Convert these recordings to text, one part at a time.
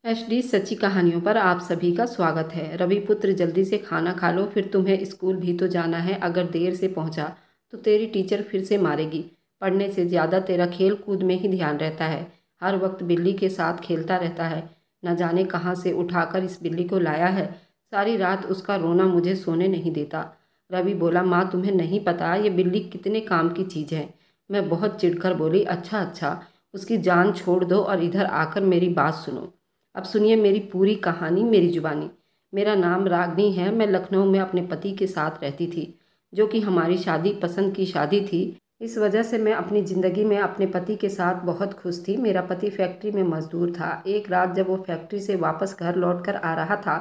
HD सच्ची कहानियों पर आप सभी का स्वागत है। रवि पुत्र, जल्दी से खाना खा लो, फिर तुम्हें स्कूल भी तो जाना है। अगर देर से पहुंचा तो तेरी टीचर फिर से मारेगी। पढ़ने से ज़्यादा तेरा खेल कूद में ही ध्यान रहता है। हर वक्त बिल्ली के साथ खेलता रहता है। न जाने कहाँ से उठाकर इस बिल्ली को लाया है। सारी रात उसका रोना मुझे सोने नहीं देता। रवि बोला, माँ तुम्हें नहीं पता ये बिल्ली कितने काम की चीज़ है। मैं बहुत चिढ़कर बोली, अच्छा अच्छा, उसकी जान छोड़ दो और इधर आकर मेरी बात सुनो। अब सुनिए मेरी पूरी कहानी मेरी जुबानी। मेरा नाम रागनी है। मैं लखनऊ में अपने पति के साथ रहती थी, जो कि हमारी शादी पसंद की शादी थी। इस वजह से मैं अपनी ज़िंदगी में अपने पति के साथ बहुत खुश थी। मेरा पति फैक्ट्री में मजदूर था। एक रात जब वो फैक्ट्री से वापस घर लौट कर आ रहा था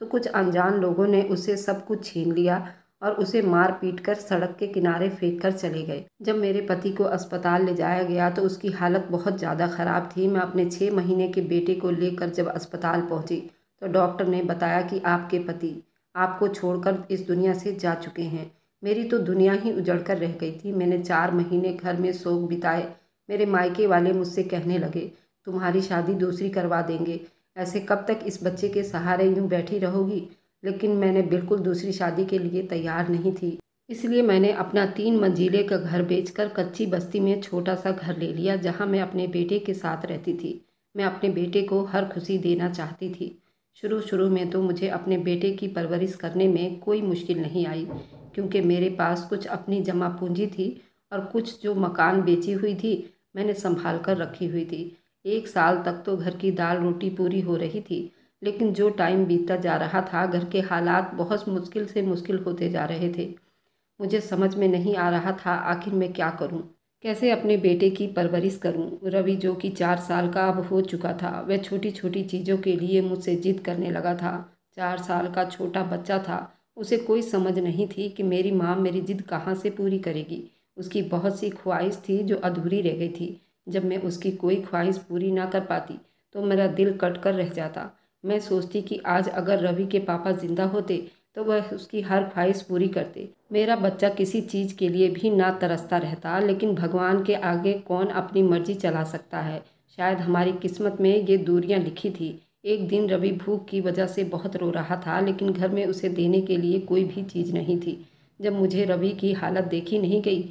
तो कुछ अनजान लोगों ने उससे सब कुछ छीन लिया और उसे मार पीट कर सड़क के किनारे फेंक कर चले गए। जब मेरे पति को अस्पताल ले जाया गया तो उसकी हालत बहुत ज़्यादा ख़राब थी। मैं अपने 6 महीने के बेटे को लेकर जब अस्पताल पहुंची तो डॉक्टर ने बताया कि आपके पति आपको छोड़कर इस दुनिया से जा चुके हैं। मेरी तो दुनिया ही उजड़ कर रह गई थी। मैंने 4 महीने घर में शोक बिताए। मेरे मायके वाले मुझसे कहने लगे, तुम्हारी शादी दूसरी करवा देंगे। ऐसे कब तक इस बच्चे के सहारे यूं बैठी रहोगी। लेकिन मैंने बिल्कुल दूसरी शादी के लिए तैयार नहीं थी। इसलिए मैंने अपना 3 मंजिले का घर बेचकर कच्ची बस्ती में छोटा सा घर ले लिया, जहां मैं अपने बेटे के साथ रहती थी। मैं अपने बेटे को हर खुशी देना चाहती थी। शुरू शुरू में तो मुझे अपने बेटे की परवरिश करने में कोई मुश्किल नहीं आई, क्योंकि मेरे पास कुछ अपनी जमा पूंजी थी और कुछ जो मकान बेची हुई थी मैंने संभाल कर रखी हुई थी। 1 साल तक तो घर की दाल रोटी पूरी हो रही थी। लेकिन जो टाइम बीतता जा रहा था, घर के हालात बहुत मुश्किल से मुश्किल होते जा रहे थे। मुझे समझ में नहीं आ रहा था आखिर मैं क्या करूं, कैसे अपने बेटे की परवरिश करूं। रवि, जो कि 4 साल का अब हो चुका था, वह छोटी छोटी चीज़ों के लिए मुझसे जिद करने लगा था। 4 साल का छोटा बच्चा था। उसे कोई समझ नहीं थी कि मेरी माँ मेरी जिद कहाँ से पूरी करेगी। उसकी बहुत सी ख्वाहिश थी जो अधूरी रह गई थी। जब मैं उसकी कोई ख्वाहिश पूरी ना कर पाती तो मेरा दिल कट कर रह जाता। मैं सोचती कि आज अगर रवि के पापा जिंदा होते तो वह उसकी हर ख्वाहिश पूरी करते। मेरा बच्चा किसी चीज़ के लिए भी ना तरसता रहता। लेकिन भगवान के आगे कौन अपनी मर्जी चला सकता है। शायद हमारी किस्मत में ये दूरियां लिखी थी। एक दिन रवि भूख की वजह से बहुत रो रहा था, लेकिन घर में उसे देने के लिए कोई भी चीज़ नहीं थी। जब मुझे रवि की हालत देखी नहीं गई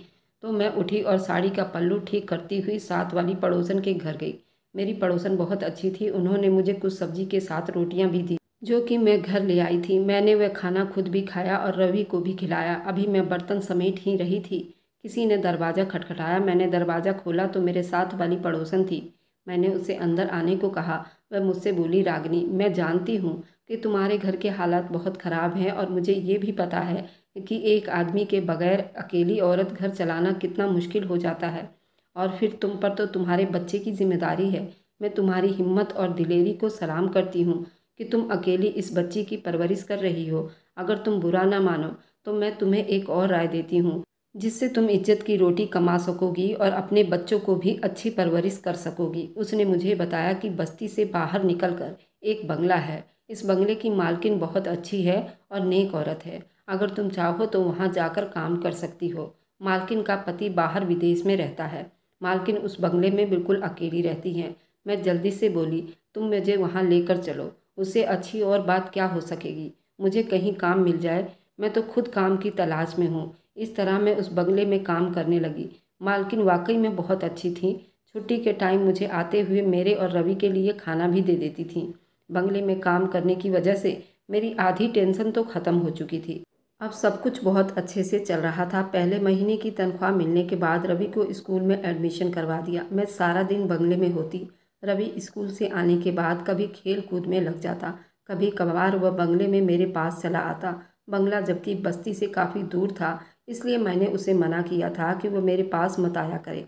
तो मैं उठी और साड़ी का पल्लू ठीक करती हुई साथ वाली पड़ोसन के घर गई। मेरी पड़ोसन बहुत अच्छी थी। उन्होंने मुझे कुछ सब्जी के साथ रोटियां भी दी, जो कि मैं घर ले आई थी। मैंने वह खाना खुद भी खाया और रवि को भी खिलाया। अभी मैं बर्तन समेट ही रही थी, किसी ने दरवाज़ा खटखटाया। मैंने दरवाज़ा खोला तो मेरे साथ वाली पड़ोसन थी। मैंने उसे अंदर आने को कहा। वह मुझसे बोली, रागनी, मैं जानती हूँ कि तुम्हारे घर के हालात बहुत ख़राब हैं और मुझे ये भी पता है कि एक आदमी के बगैर अकेली औरत घर चलाना कितना मुश्किल हो जाता है। और फिर तुम पर तो तुम्हारे बच्चे की जिम्मेदारी है। मैं तुम्हारी हिम्मत और दिलेरी को सलाम करती हूँ कि तुम अकेली इस बच्ची की परवरिश कर रही हो। अगर तुम बुरा ना मानो तो मैं तुम्हें एक और राय देती हूँ, जिससे तुम इज्जत की रोटी कमा सकोगी और अपने बच्चों को भी अच्छी परवरिश कर सकोगी। उसने मुझे बताया कि बस्ती से बाहर निकलकर एक बंगला है। इस बंगले की मालकिन बहुत अच्छी है और नेक औरत है। अगर तुम चाहो तो वहाँ जाकर काम कर सकती हो। मालकिन का पति बाहर विदेश में रहता है। मालकिन उस बंगले में बिल्कुल अकेली रहती हैं। मैं जल्दी से बोली, तुम मुझे वहाँ लेकर चलो। उससे अच्छी और बात क्या हो सकेगी। मुझे कहीं काम मिल जाए, मैं तो खुद काम की तलाश में हूँ। इस तरह मैं उस बंगले में काम करने लगी। मालकिन वाकई में बहुत अच्छी थी। छुट्टी के टाइम मुझे आते हुए मेरे और रवि के लिए खाना भी दे देती थी। बंगले में काम करने की वजह से मेरी आधी टेंशन तो ख़त्म हो चुकी थी। अब सब कुछ बहुत अच्छे से चल रहा था। पहले महीने की तनख्वाह मिलने के बाद रवि को स्कूल में एडमिशन करवा दिया। मैं सारा दिन बंगले में होती। रवि स्कूल से आने के बाद कभी खेल कूद में लग जाता, कभी कभार वह बंगले में मेरे पास चला आता। बंगला जबकि बस्ती से काफ़ी दूर था, इसलिए मैंने उसे मना किया था कि वह मेरे पास मत आया करे।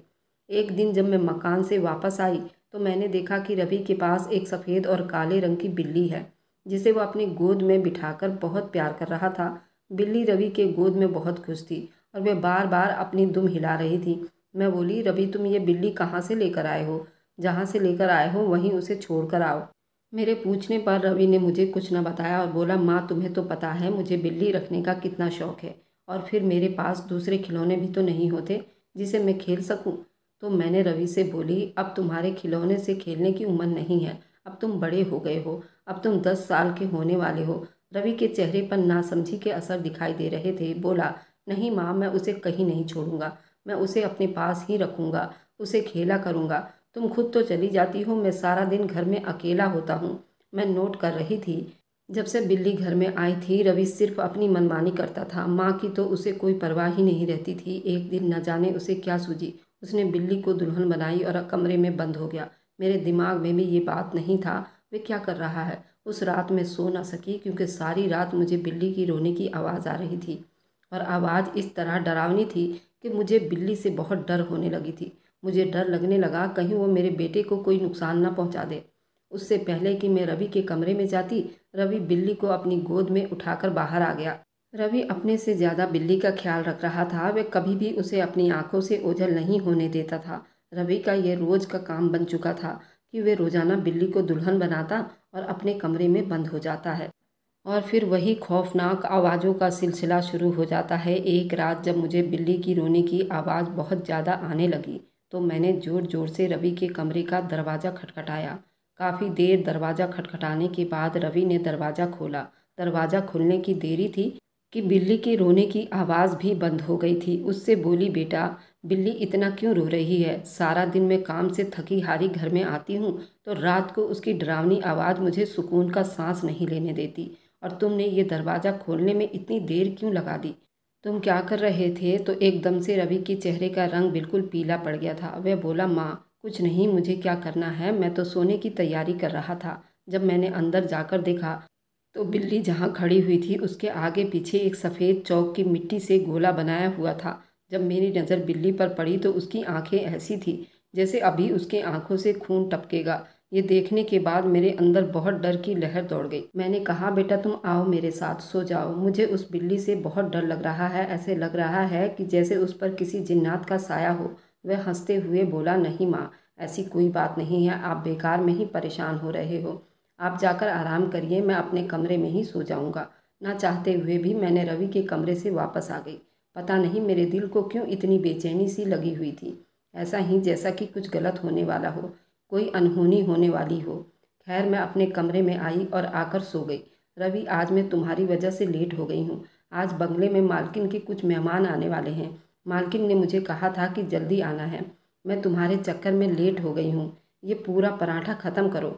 एक दिन जब मैं मकान से वापस आई तो मैंने देखा कि रवि के पास एक सफ़ेद और काले रंग की बिल्ली है, जिसे वह अपनी गोद में बिठाकर बहुत प्यार कर रहा था। बिल्ली रवि के गोद में बहुत खुश थी और वह बार बार अपनी दुम हिला रही थी। मैं बोली, रवि, तुम ये बिल्ली कहाँ से लेकर आए हो? जहाँ से लेकर आए हो वहीं उसे छोड़ कर आओ। मेरे पूछने पर रवि ने मुझे कुछ न बताया और बोला, माँ, तुम्हें तो पता है मुझे बिल्ली रखने का कितना शौक है, और फिर मेरे पास दूसरे खिलौने भी तो नहीं होते जिसे मैं खेल सकूं। तो मैंने रवि से बोली, अब तुम्हारे खिलौने से खेलने की उम्र नहीं है। अब तुम बड़े हो गए हो, अब तुम 10 साल के होने वाले हो। रवि के चेहरे पर नासमझी के असर दिखाई दे रहे थे। बोला, नहीं माँ, मैं उसे कहीं नहीं छोड़ूंगा, मैं उसे अपने पास ही रखूंगा, उसे खेला करूंगा। तुम खुद तो चली जाती हो, मैं सारा दिन घर में अकेला होता हूँ। मैं नोट कर रही थी, जब से बिल्ली घर में आई थी रवि सिर्फ अपनी मनमानी करता था। माँ की तो उसे कोई परवाह ही नहीं रहती थी। एक दिन न जाने उसे क्या सूझी, उसने बिल्ली को दुल्हन बनाई और कमरे में बंद हो गया। मेरे दिमाग में भी ये बात नहीं था वे क्या कर रहा है। उस रात मैं सो न सकी क्योंकि सारी रात मुझे बिल्ली की रोने की आवाज़ आ रही थी, और आवाज़ इस तरह डरावनी थी कि मुझे बिल्ली से बहुत डर होने लगी थी। मुझे डर लगने लगा कहीं वो मेरे बेटे को कोई नुकसान न पहुंचा दे। उससे पहले कि मैं रवि के कमरे में जाती, रवि बिल्ली को अपनी गोद में उठाकर बाहर आ गया। रवि अपने से ज़्यादा बिल्ली का ख्याल रख रहा था। वह कभी भी उसे अपनी आंखों से ओझल नहीं होने देता था। रवि का यह रोज़ का काम बन चुका था कि वे रोज़ाना बिल्ली को दुल्हन बनाता और अपने कमरे में बंद हो जाता है, और फिर वही खौफनाक आवाज़ों का सिलसिला शुरू हो जाता है। एक रात जब मुझे बिल्ली की रोने की आवाज़ बहुत ज़्यादा आने लगी तो मैंने ज़ोर ज़ोर से रवि के कमरे का दरवाज़ा खटखटाया। काफ़ी देर दरवाज़ा खटखटाने के बाद रवि ने दरवाज़ा खोला। दरवाज़ा खुलने की देरी थी कि बिल्ली के रोने की आवाज़ भी बंद हो गई थी। उससे बोली, बेटा, बिल्ली इतना क्यों रो रही है? सारा दिन मैं काम से थकी हारी घर में आती हूँ तो रात को उसकी डरावनी आवाज़ मुझे सुकून का सांस नहीं लेने देती, और तुमने ये दरवाज़ा खोलने में इतनी देर क्यों लगा दी? तुम क्या कर रहे थे? तो एकदम से रवि के चेहरे का रंग बिल्कुल पीला पड़ गया था। वह बोला, माँ, कुछ नहीं, मुझे क्या करना है, मैं तो सोने की तैयारी कर रहा था। जब मैंने अंदर जाकर देखा तो बिल्ली जहाँ खड़ी हुई थी उसके आगे पीछे एक सफ़ेद चौक की मिट्टी से गोला बनाया हुआ था। जब मेरी नज़र बिल्ली पर पड़ी तो उसकी आंखें ऐसी थी जैसे अभी उसके आंखों से खून टपकेगा। ये देखने के बाद मेरे अंदर बहुत डर की लहर दौड़ गई। मैंने कहा, बेटा, तुम आओ मेरे साथ, सो जाओ। मुझे उस बिल्ली से बहुत डर लग रहा है, ऐसे लग रहा है कि जैसे उस पर किसी जिन्नात का साया हो। वह हंसते हुए बोला, नहीं माँ, ऐसी कोई बात नहीं है, आप बेकार में ही परेशान हो रहे हो। आप जाकर आराम करिए, मैं अपने कमरे में ही सो जाऊंगा। ना चाहते हुए भी मैंने रवि के कमरे से वापस आ गई। पता नहीं मेरे दिल को क्यों इतनी बेचैनी सी लगी हुई थी, ऐसा ही जैसा कि कुछ गलत होने वाला हो, कोई अनहोनी होने वाली हो। खैर, मैं अपने कमरे में आई और आकर सो गई। रवि, आज मैं तुम्हारी वजह से लेट हो गई हूँ। आज बंगले में मालकिन के कुछ मेहमान आने वाले हैं। मालकिन ने मुझे कहा था कि जल्दी आना है। मैं तुम्हारे चक्कर में लेट हो गई हूँ। ये पूरा पराठा ख़त्म करो।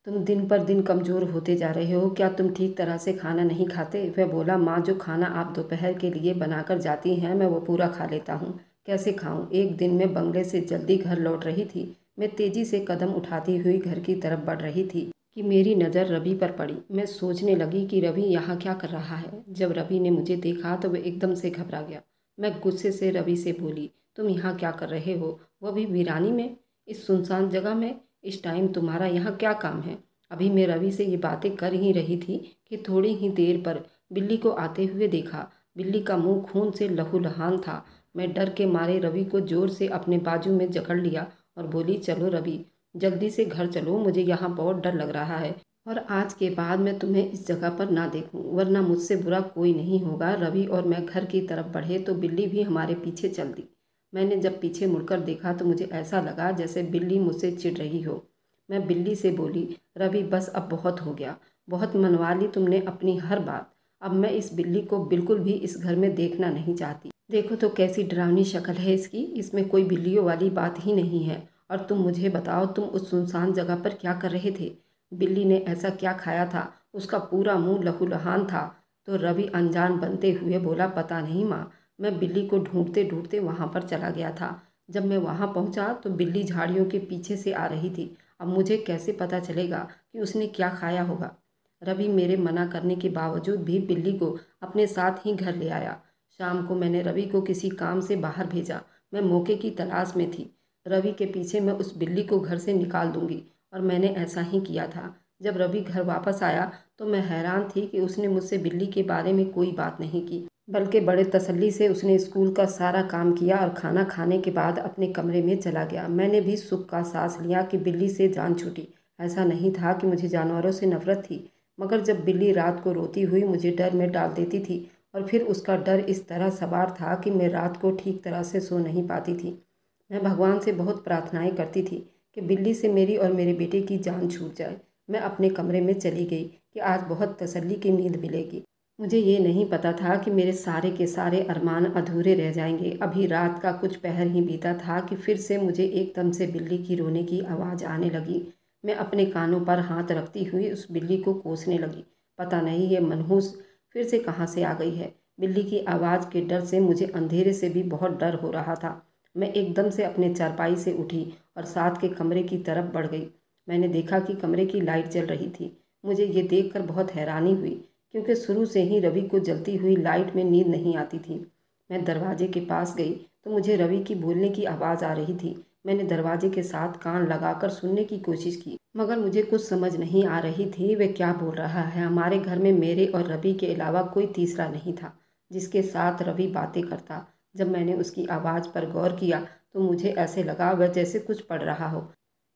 तुम दिन पर दिन कमज़ोर होते जा रहे हो। क्या तुम ठीक तरह से खाना नहीं खाते? वह बोला, माँ, जो खाना आप दोपहर के लिए बनाकर जाती हैं मैं वो पूरा खा लेता हूँ। कैसे खाऊं? एक दिन मैं बंगले से जल्दी घर लौट रही थी। मैं तेज़ी से कदम उठाती हुई घर की तरफ बढ़ रही थी कि मेरी नज़र रवि पर पड़ी। मैं सोचने लगी कि रवि यहाँ क्या कर रहा है। जब रवि ने मुझे देखा तो वह एकदम से घबरा गया। मैं गुस्से से रवि से बोली, तुम यहाँ क्या कर रहे हो, वो भी वीरानी में, इस सुनसान जगह में? इस टाइम तुम्हारा यहाँ क्या काम है? अभी मैं रवि से ये बातें कर ही रही थी कि थोड़ी ही देर पर बिल्ली को आते हुए देखा। बिल्ली का मुंह खून से लहूलुहान था। मैं डर के मारे रवि को जोर से अपने बाजू में जकड़ लिया और बोली, चलो रवि, जल्दी से घर चलो, मुझे यहाँ बहुत डर लग रहा है और आज के बाद मैं तुम्हें इस जगह पर ना देखूं, वरना मुझसे बुरा कोई नहीं होगा। रवि और मैं घर की तरफ बढ़े तो बिल्ली भी हमारे पीछे चल दी। मैंने जब पीछे मुड़कर देखा तो मुझे ऐसा लगा जैसे बिल्ली मुझसे चिढ़ रही हो। मैं बिल्ली से बोली, रवि, बस अब बहुत हो गया, बहुत मनवा ली तुमने अपनी हर बात। अब मैं इस बिल्ली को बिल्कुल भी इस घर में देखना नहीं चाहती। देखो तो कैसी डरावनी शक्ल है इसकी, इसमें कोई बिल्लियों वाली बात ही नहीं है। और तुम मुझे बताओ, तुम उस सुनसान जगह पर क्या कर रहे थे? बिल्ली ने ऐसा क्या खाया था, उसका पूरा मुंह लहूलुहान था? तो रवि अनजान बनते हुए बोला, पता नहीं माँ, मैं बिल्ली को ढूंढते ढूंढते वहाँ पर चला गया था। जब मैं वहाँ पहुँचा तो बिल्ली झाड़ियों के पीछे से आ रही थी। अब मुझे कैसे पता चलेगा कि उसने क्या खाया होगा? रवि मेरे मना करने के बावजूद भी बिल्ली को अपने साथ ही घर ले आया। शाम को मैंने रवि को किसी काम से बाहर भेजा। मैं मौके की तलाश में थी। रवि के पीछे मैं उस बिल्ली को घर से निकाल दूंगी, और मैंने ऐसा ही किया था। जब रवि घर वापस आया तो मैं हैरान थी कि उसने मुझसे बिल्ली के बारे में कोई बात नहीं की, बल्कि बड़े तसल्ली से उसने स्कूल का सारा काम किया और खाना खाने के बाद अपने कमरे में चला गया। मैंने भी सुख का सांस लिया कि बिल्ली से जान छूटी। ऐसा नहीं था कि मुझे जानवरों से नफरत थी, मगर जब बिल्ली रात को रोती हुई मुझे डर में डाल देती थी और फिर उसका डर इस तरह सवार था कि मैं रात को ठीक तरह से सो नहीं पाती थी। मैं भगवान से बहुत प्रार्थनाएं करती थी कि बिल्ली से मेरी और मेरे बेटे की जान छूट जाए। मैं अपने कमरे में चली गई कि आज बहुत तसल्ली की नींद मिलेगी। मुझे ये नहीं पता था कि मेरे सारे के सारे अरमान अधूरे रह जाएंगे। अभी रात का कुछ पहर ही बीता था कि फिर से मुझे एकदम से बिल्ली की रोने की आवाज़ आने लगी। मैं अपने कानों पर हाथ रखती हुई उस बिल्ली को कोसने लगी। पता नहीं ये मनहूस फिर से कहाँ से आ गई है। बिल्ली की आवाज़ के डर से मुझे अंधेरे से भी बहुत डर हो रहा था। मैं एकदम से अपने चारपाई से उठी और साथ के कमरे की तरफ बढ़ गई। मैंने देखा कि कमरे की लाइट जल रही थी। मुझे ये देखकर बहुत हैरानी हुई, क्योंकि शुरू से ही रवि को जलती हुई लाइट में नींद नहीं आती थी। मैं दरवाजे के पास गई तो मुझे रवि की बोलने की आवाज़ आ रही थी। मैंने दरवाजे के साथ कान लगाकर सुनने की कोशिश की, मगर मुझे कुछ समझ नहीं आ रही थी वे क्या बोल रहा है। हमारे घर में मेरे और रवि के अलावा कोई तीसरा नहीं था जिसके साथ रवि बातें करता। जब मैंने उसकी आवाज़ पर गौर किया तो मुझे ऐसे लगा वह जैसे कुछ पढ़ रहा हो,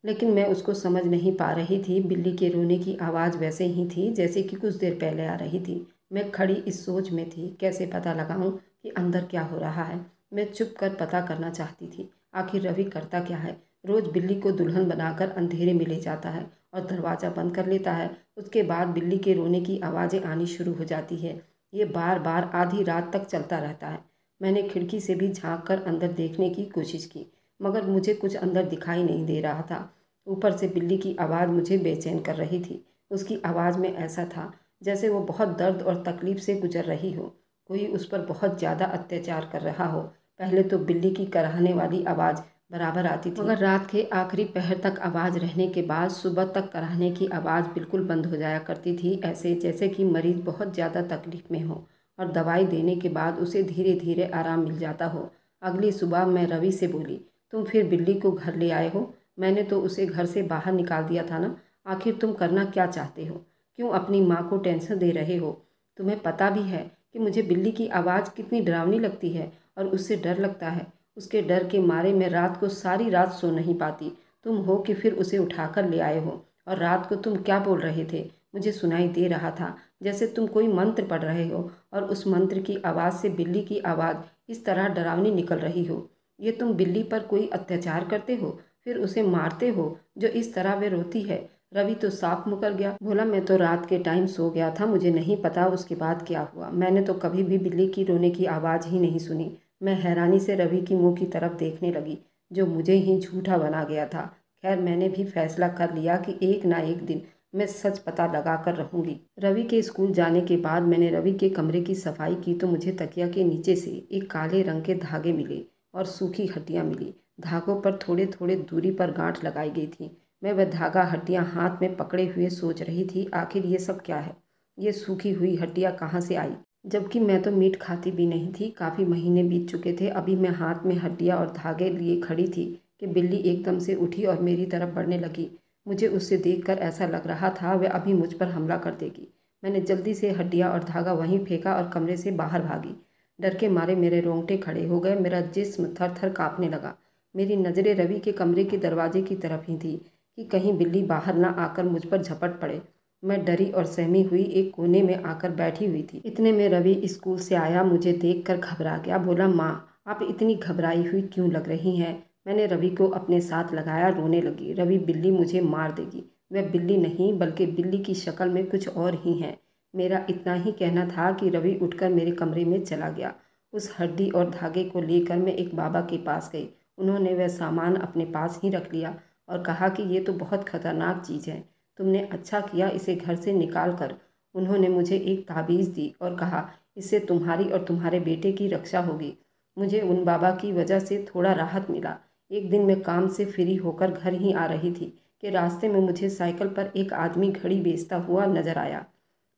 लेकिन मैं उसको समझ नहीं पा रही थी। बिल्ली के रोने की आवाज़ वैसे ही थी जैसे कि कुछ देर पहले आ रही थी। मैं खड़ी इस सोच में थी, कैसे पता लगाऊं कि अंदर क्या हो रहा है। मैं चुप कर पता करना चाहती थी, आखिर रवि करता क्या है। रोज़ बिल्ली को दुल्हन बनाकर अंधेरे में ले जाता है और दरवाज़ा बंद कर लेता है। उसके बाद बिल्ली के रोने की आवाज़ें आनी शुरू हो जाती है। ये बार बार आधी रात तक चलता रहता है। मैंने खिड़की से भी झाँक कर अंदर देखने की कोशिश की, मगर मुझे कुछ अंदर दिखाई नहीं दे रहा था। ऊपर से बिल्ली की आवाज़ मुझे बेचैन कर रही थी। उसकी आवाज़ में ऐसा था जैसे वो बहुत दर्द और तकलीफ से गुजर रही हो, कोई उस पर बहुत ज़्यादा अत्याचार कर रहा हो। पहले तो बिल्ली की कराहने वाली आवाज़ बराबर आती थी, मगर रात के आखिरी पहर तक आवाज़ रहने के बाद सुबह तक कराहने की आवाज़ बिल्कुल बंद हो जाया करती थी, ऐसे जैसे कि मरीज़ बहुत ज़्यादा तकलीफ में हो और दवाई देने के बाद उसे धीरे धीरे आराम मिल जाता हो। अगली सुबह मैं रवि से बोली, तुम फिर बिल्ली को घर ले आए हो? मैंने तो उसे घर से बाहर निकाल दिया था ना। आखिर तुम करना क्या चाहते हो? क्यों अपनी माँ को टेंशन दे रहे हो? तुम्हें पता भी है कि मुझे बिल्ली की आवाज़ कितनी डरावनी लगती है और उससे डर लगता है। उसके डर के मारे मैं रात को सारी रात सो नहीं पाती। तुम हो कि फिर उसे उठाकर ले आए हो। और रात को तुम क्या बोल रहे थे? मुझे सुनाई दे रहा था जैसे तुम कोई मंत्र पढ़ रहे हो और उस मंत्र की आवाज़ से बिल्ली की आवाज़ इस तरह डरावनी निकल रही हो। ये तुम बिल्ली पर कोई अत्याचार करते हो, फिर उसे मारते हो जो इस तरह वे रोती है। रवि तो साफ मुकर गया, बोला मैं तो रात के टाइम सो गया था, मुझे नहीं पता उसके बाद क्या हुआ। मैंने तो कभी भी बिल्ली की रोने की आवाज़ ही नहीं सुनी। मैं हैरानी से रवि की मुंह की तरफ देखने लगी, जो मुझे ही झूठा बना गया था। खैर, मैंने भी फैसला कर लिया कि एक ना एक दिन मैं सच पता लगा कर रहूंगी। रवि के स्कूल जाने के बाद मैंने रवि के कमरे की सफाई की तो मुझे तकिया के नीचे से एक काले रंग के धागे मिले और सूखी हड्डियाँ मिली। धागों पर थोड़े थोड़े दूरी पर गांठ लगाई गई थी। मैं वह धागा हड्डियाँ हाथ में पकड़े हुए सोच रही थी, आखिर ये सब क्या है? ये सूखी हुई हड्डियाँ कहाँ से आई? जबकि मैं तो मीट खाती भी नहीं थी। काफ़ी महीने बीत चुके थे। अभी मैं हाथ में हड्डियाँ और धागे लिए खड़ी थी कि बिल्ली एकदम से उठी और मेरी तरफ बढ़ने लगी। मुझे उससे देखकर ऐसा लग रहा था वह अभी मुझ पर हमला कर देगी। मैंने जल्दी से हड्डियाँ और धागा वहीं फेंका और कमरे से बाहर भागी। डर के मारे मेरे रोंगटे खड़े हो गए, मेरा जिस्म थर थर काँपने लगा। मेरी नज़रें रवि के कमरे के दरवाजे की तरफ ही थी कि कहीं बिल्ली बाहर ना आकर मुझ पर झपट पड़े। मैं डरी और सहमी हुई एक कोने में आकर बैठी हुई थी। इतने में रवि स्कूल से आया, मुझे देखकर घबरा गया। बोला, माँ आप इतनी घबराई हुई क्यों लग रही हैं? मैंने रवि को अपने साथ लगाया, रोने लगी। रवि, बिल्ली मुझे मार देगी। वह बिल्ली नहीं बल्कि बिल्ली की शक्ल में कुछ और ही है। मेरा इतना ही कहना था कि रवि उठकर मेरे कमरे में चला गया। उस हड्डी और धागे को लेकर मैं एक बाबा के पास गई। उन्होंने वह सामान अपने पास ही रख लिया और कहा कि ये तो बहुत खतरनाक चीज़ है, तुमने अच्छा किया इसे घर से निकाल कर। उन्होंने मुझे एक ताबीज़ दी और कहा, इससे तुम्हारी और तुम्हारे बेटे की रक्षा होगी। मुझे उन बाबा की वजह से थोड़ा राहत मिला। एक दिन मैं काम से फ्री होकर घर ही आ रही थी कि रास्ते में मुझे साइकिल पर एक आदमी घड़ी बेचता हुआ नजर आया।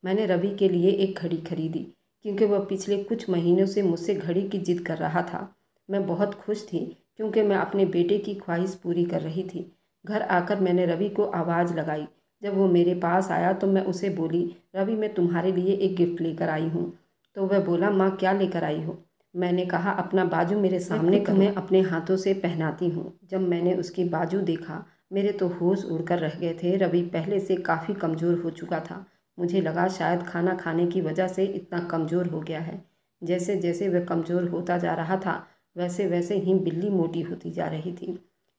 मैंने रवि के लिए एक घड़ी खरीदी क्योंकि वह पिछले कुछ महीनों से मुझसे घड़ी की जिद कर रहा था। मैं बहुत खुश थी क्योंकि मैं अपने बेटे की ख्वाहिश पूरी कर रही थी। घर आकर मैंने रवि को आवाज़ लगाई। जब वो मेरे पास आया तो मैं उसे बोली, रवि मैं तुम्हारे लिए एक गिफ्ट लेकर आई हूँ। तो वह बोला, माँ क्या लेकर आई हो? मैंने कहा, अपना बाजू मेरे सामने करो, मैं अपने हाथों से पहनाती हूँ। जब मैंने उसकी बाजू देखा मेरे तो होश उड़कर रह गए थे। रवि पहले से काफ़ी कमज़ोर हो चुका था। मुझे लगा शायद खाना खाने की वजह से इतना कमज़ोर हो गया है। जैसे जैसे वह कमज़ोर होता जा रहा था वैसे वैसे ही बिल्ली मोटी होती जा रही थी।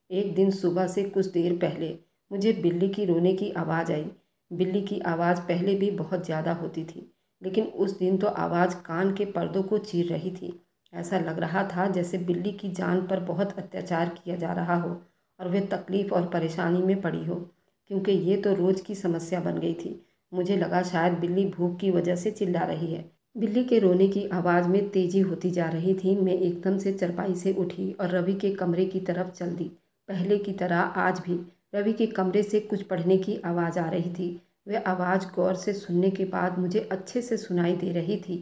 एक दिन सुबह से कुछ देर पहले मुझे बिल्ली की रोने की आवाज़ आई। बिल्ली की आवाज़ पहले भी बहुत ज़्यादा होती थी, लेकिन उस दिन तो आवाज़ कान के पर्दों को चीर रही थी। ऐसा लग रहा था जैसे बिल्ली की जान पर बहुत अत्याचार किया जा रहा हो और वे तकलीफ़ और परेशानी में पड़ी हो, क्योंकि ये तो रोज़ की समस्या बन गई थी। मुझे लगा शायद बिल्ली भूख की वजह से चिल्ला रही है। बिल्ली के रोने की आवाज़ में तेज़ी होती जा रही थी। मैं एकदम से चारपाई से उठी और रवि के कमरे की तरफ चल दी। पहले की तरह आज भी रवि के कमरे से कुछ पढ़ने की आवाज़ आ रही थी। वह आवाज़ गौर से सुनने के बाद मुझे अच्छे से सुनाई दे रही थी।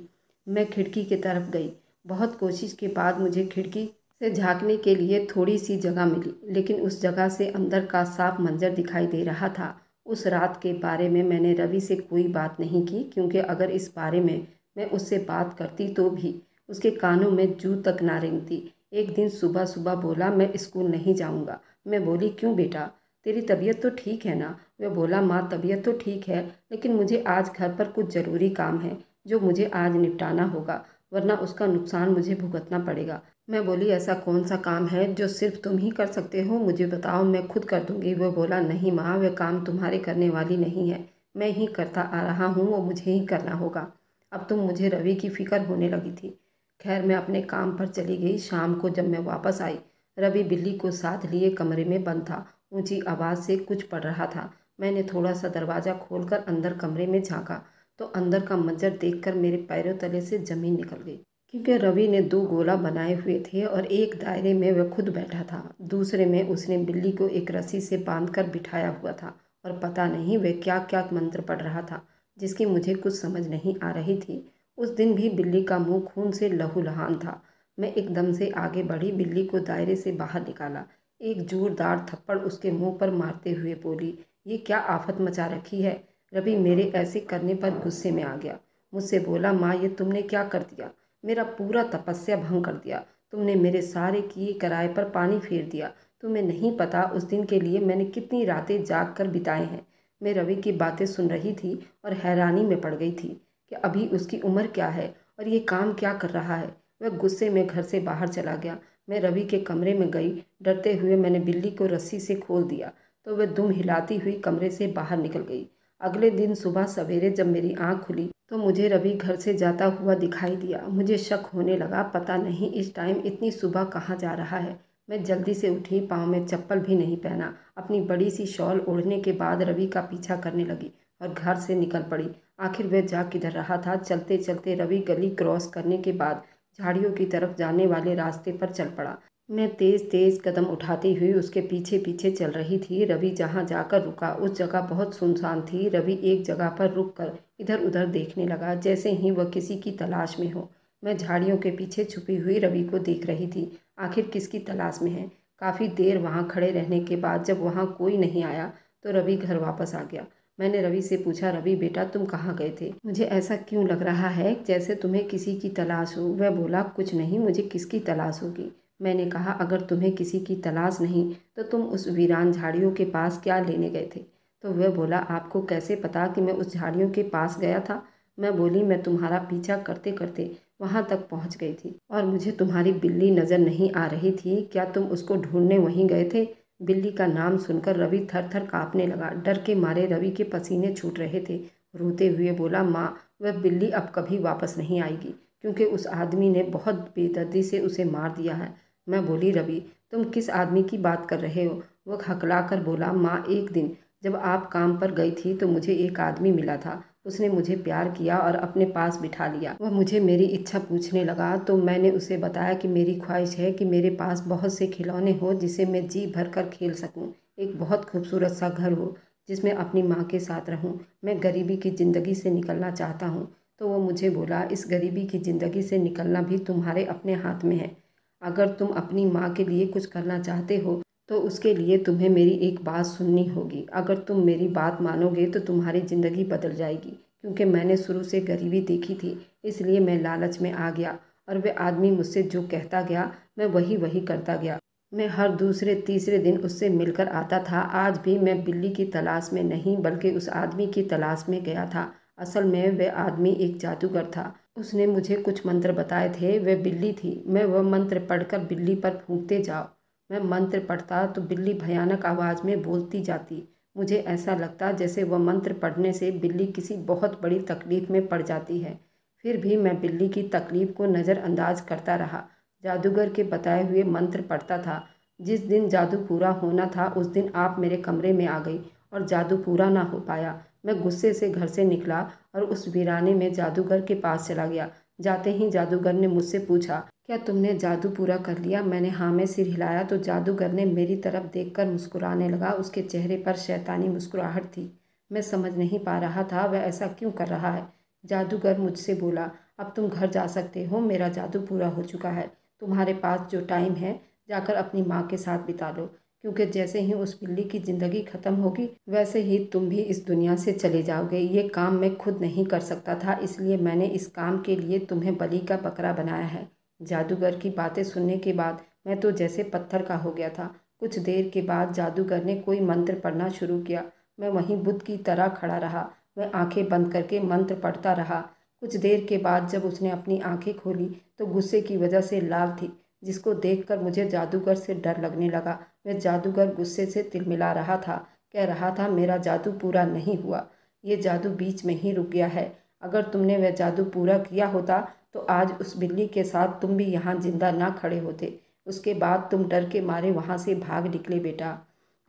मैं खिड़की की तरफ गई। बहुत कोशिश के बाद मुझे खिड़की से झांकने के लिए थोड़ी सी जगह मिली, लेकिन उस जगह से अंदर का साफ मंजर दिखाई दे रहा था। उस रात के बारे में मैंने रवि से कोई बात नहीं की, क्योंकि अगर इस बारे में मैं उससे बात करती तो भी उसके कानों में जू तक ना रेंगती। एक दिन सुबह सुबह बोला, मैं स्कूल नहीं जाऊंगा। मैं बोली, क्यों बेटा, तेरी तबीयत तो ठीक है ना? वह बोला, माँ तबीयत तो ठीक है, लेकिन मुझे आज घर पर कुछ ज़रूरी काम है जो मुझे आज निपटाना होगा, वरना उसका नुकसान मुझे भुगतना पड़ेगा। मैं बोली, ऐसा कौन सा काम है जो सिर्फ तुम ही कर सकते हो? मुझे बताओ, मैं खुद कर दूंगी। वह बोला, नहीं माँ, वह काम तुम्हारे करने वाली नहीं है, मैं ही करता आ रहा हूँ, वो मुझे ही करना होगा। अब तो मुझे रवि की फिक्र होने लगी थी। खैर, मैं अपने काम पर चली गई। शाम को जब मैं वापस आई, रवि बिल्ली को साथ लिए कमरे में बंद था। ऊंची आवाज़ से कुछ पढ़ रहा था। मैंने थोड़ा सा दरवाज़ा खोलकर अंदर कमरे में झांका तो अंदर का मंजर देखकर मेरे पैरों तले से ज़मीन निकल गई, क्योंकि रवि ने दो गोला बनाए हुए थे और एक दायरे में वह खुद बैठा था, दूसरे में उसने बिल्ली को एक रस्सी से बांधकर बिठाया हुआ था और पता नहीं वह क्या क्या मंत्र पढ़ रहा था, जिसकी मुझे कुछ समझ नहीं आ रही थी। उस दिन भी बिल्ली का मुंह खून से लहूलुहान था। मैं एकदम से आगे बढ़ी, बिल्ली को दायरे से बाहर निकाला, एक जोरदार थप्पड़ उसके मुंह पर मारते हुए बोली, ये क्या आफत मचा रखी है? रवि मेरे ऐसे करने पर गुस्से में आ गया। मुझसे बोला, माँ, ये तुमने क्या कर दिया? मेरा पूरा तपस्या भंग कर दिया। तुमने मेरे सारे किए कराए पर पानी फेर दिया। तुम्हें नहीं पता उस दिन के लिए मैंने कितनी रातें जाग कर बिताए हैं। मैं रवि की बातें सुन रही थी और हैरानी में पड़ गई थी कि अभी उसकी उम्र क्या है और ये काम क्या कर रहा है। वह गुस्से में घर से बाहर चला गया। मैं रवि के कमरे में गई। डरते हुए मैंने बिल्ली को रस्सी से खोल दिया तो वह दुम हिलाती हुई कमरे से बाहर निकल गई। अगले दिन सुबह सवेरे जब मेरी आंख खुली तो मुझे रवि घर से जाता हुआ दिखाई दिया। मुझे शक होने लगा, पता नहीं इस टाइम इतनी सुबह कहाँ जा रहा है। मैं जल्दी से उठी, पाँव में चप्पल भी नहीं पहना। अपनी बड़ी सी शॉल ओढ़ने के बाद रवि का पीछा करने लगी और घर से निकल पड़ी। आखिर वह जा किधर रहा था? चलते चलते रवि गली क्रॉस करने के बाद झाड़ियों की तरफ जाने वाले रास्ते पर चल पड़ा। मैं तेज तेज कदम उठाती हुई उसके पीछे पीछे चल रही थी। रवि जहाँ जाकर रुका उस जगह बहुत सुनसान थी। रवि एक जगह पर रुककर इधर उधर देखने लगा, जैसे ही वह किसी की तलाश में हो। मैं झाड़ियों के पीछे छुपी हुई रवि को देख रही थी। आखिर किसकी तलाश में है? काफ़ी देर वहाँ खड़े रहने के बाद जब वहाँ कोई नहीं आया तो रवि घर वापस आ गया। मैंने रवि से पूछा, रवि बेटा, तुम कहाँ गए थे? मुझे ऐसा क्यों लग रहा है जैसे तुम्हें किसी की तलाश हो? वह बोला, कुछ नहीं, मुझे किसकी तलाश होगी? मैंने कहा, अगर तुम्हें किसी की तलाश नहीं तो तुम उस वीरान झाड़ियों के पास क्या लेने गए थे? तो वह बोला, आपको कैसे पता कि मैं उस झाड़ियों के पास गया था? मैं बोली, मैं तुम्हारा पीछा करते करते वहां तक पहुंच गई थी और मुझे तुम्हारी बिल्ली नज़र नहीं आ रही थी। क्या तुम उसको ढूंढने वहीं गए थे? बिल्ली का नाम सुनकर रवि थर थर काँपने लगा। डर के मारे रवि के पसीने छूट रहे थे। रोते हुए बोला, माँ, वह बिल्ली अब कभी वापस नहीं आएगी, क्योंकि उस आदमी ने बहुत बेदर्दी से उसे मार दिया है। मैं बोली, रवि, तुम किस आदमी की बात कर रहे हो? वह हकला कर बोला, माँ, एक दिन जब आप काम पर गई थी तो मुझे एक आदमी मिला था। उसने मुझे प्यार किया और अपने पास बिठा लिया। वह मुझे मेरी इच्छा पूछने लगा तो मैंने उसे बताया कि मेरी ख्वाहिश है कि मेरे पास बहुत से खिलौने हो जिसे मैं जी भर कर खेल सकूं, एक बहुत खूबसूरत सा घर हो जिसमें अपनी माँ के साथ रहूं। मैं गरीबी की ज़िंदगी से निकलना चाहता हूँ। तो वो मुझे बोला, इस गरीबी की ज़िंदगी से निकलना भी तुम्हारे अपने हाथ में है। अगर तुम अपनी माँ के लिए कुछ करना चाहते हो तो उसके लिए तुम्हें मेरी एक बात सुननी होगी। अगर तुम मेरी बात मानोगे तो तुम्हारी ज़िंदगी बदल जाएगी। क्योंकि मैंने शुरू से गरीबी देखी थी, इसलिए मैं लालच में आ गया और वह आदमी मुझसे जो कहता गया मैं वही वही करता गया। मैं हर दूसरे तीसरे दिन उससे मिलकर आता था। आज भी मैं बिल्ली की तलाश में नहीं बल्कि उस आदमी की तलाश में गया था। असल में वह आदमी एक जादूगर था। उसने मुझे कुछ मंत्र बताए थे। वह बिल्ली थी। मैं वह मंत्र पढ़कर बिल्ली पर फूंकते जाओ। मैं मंत्र पढ़ता तो बिल्ली भयानक आवाज़ में बोलती जाती, मुझे ऐसा लगता जैसे वह मंत्र पढ़ने से बिल्ली किसी बहुत बड़ी तकलीफ में पड़ जाती है। फिर भी मैं बिल्ली की तकलीफ को नज़रअंदाज करता रहा। जादूगर के बताए हुए मंत्र पढ़ता था। जिस दिन जादू पूरा होना था उस दिन आप मेरे कमरे में आ गई और जादू पूरा ना हो पाया। मैं गुस्से से घर से निकला और उस वीराने में जादूगर के पास चला गया। जाते ही जादूगर ने मुझसे पूछा, क्या तुमने जादू पूरा कर लिया? मैंने हाँ में सिर हिलाया तो जादूगर ने मेरी तरफ देखकर मुस्कुराने लगा। उसके चेहरे पर शैतानी मुस्कुराहट थी। मैं समझ नहीं पा रहा था वह ऐसा क्यों कर रहा है। जादूगर मुझसे बोला, अब तुम घर जा सकते हो, मेरा जादू पूरा हो चुका है। तुम्हारे पास जो टाइम है जाकर अपनी माँ के साथ बिता लो, क्योंकि जैसे ही उस बिल्ली की ज़िंदगी ख़त्म होगी वैसे ही तुम भी इस दुनिया से चले जाओगे। ये काम मैं खुद नहीं कर सकता था, इसलिए मैंने इस काम के लिए तुम्हें बलि का बकरा बनाया है। जादूगर की बातें सुनने के बाद मैं तो जैसे पत्थर का हो गया था। कुछ देर के बाद जादूगर ने कोई मंत्र पढ़ना शुरू किया। मैं वहीं बुद्ध की तरह खड़ा रहा। वह आंखें बंद करके मंत्र पढ़ता रहा। कुछ देर के बाद जब उसने अपनी आंखें खोली तो गुस्से की वजह से लाल थी, जिसको देखकर मुझे जादूगर से डर लगने लगा। वह जादूगर गुस्से से तिलमिला रहा था, कह रहा था, मेरा जादू पूरा नहीं हुआ, ये जादू बीच में ही रुक गया है। अगर तुमने वह जादू पूरा किया होता तो आज उस बिल्ली के साथ तुम भी यहाँ जिंदा ना खड़े होते। उसके बाद तुम डर के मारे वहाँ से भाग निकले बेटा।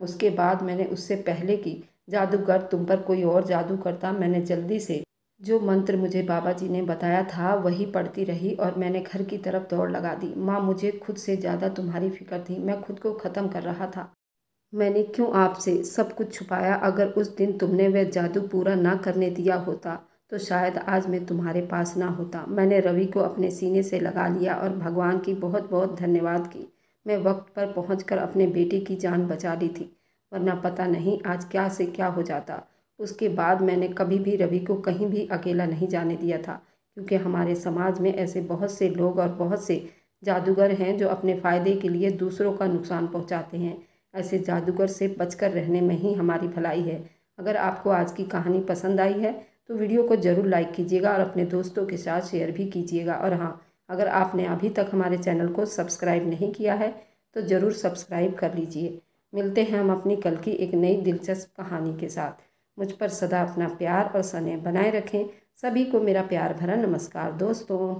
उसके बाद मैंने उससे पहले कि जादूगर तुम पर कोई और जादू करता, मैंने जल्दी से जो मंत्र मुझे बाबा जी ने बताया था वही पढ़ती रही और मैंने घर की तरफ दौड़ लगा दी। माँ, मुझे खुद से ज़्यादा तुम्हारी फिक्र थी। मैं खुद को ख़त्म कर रहा था। मैंने क्यों आपसे सब कुछ छुपाया? अगर उस दिन तुमने वह जादू पूरा ना करने दिया होता तो शायद आज मैं तुम्हारे पास ना होता। मैंने रवि को अपने सीने से लगा लिया और भगवान की बहुत बहुत धन्यवाद की। मैं वक्त पर पहुंचकर अपने बेटे की जान बचा ली थी, वरना पता नहीं आज क्या से क्या हो जाता। उसके बाद मैंने कभी भी रवि को कहीं भी अकेला नहीं जाने दिया था, क्योंकि हमारे समाज में ऐसे बहुत से लोग और बहुत से जादूगर हैं जो अपने फ़ायदे के लिए दूसरों का नुकसान पहुंचाते हैं। ऐसे जादूगर से बचकर रहने में ही हमारी भलाई है। अगर आपको आज की कहानी पसंद आई है तो वीडियो को ज़रूर लाइक कीजिएगा और अपने दोस्तों के साथ शेयर भी कीजिएगा। और हाँ, अगर आपने अभी तक हमारे चैनल को सब्सक्राइब नहीं किया है तो ज़रूर सब्सक्राइब कर लीजिए। मिलते हैं हम अपनी कल की एक नई दिलचस्प कहानी के साथ। मुझ पर सदा अपना प्यार और स्नेह बनाए रखें। सभी को मेरा प्यार भरा नमस्कार दोस्तों।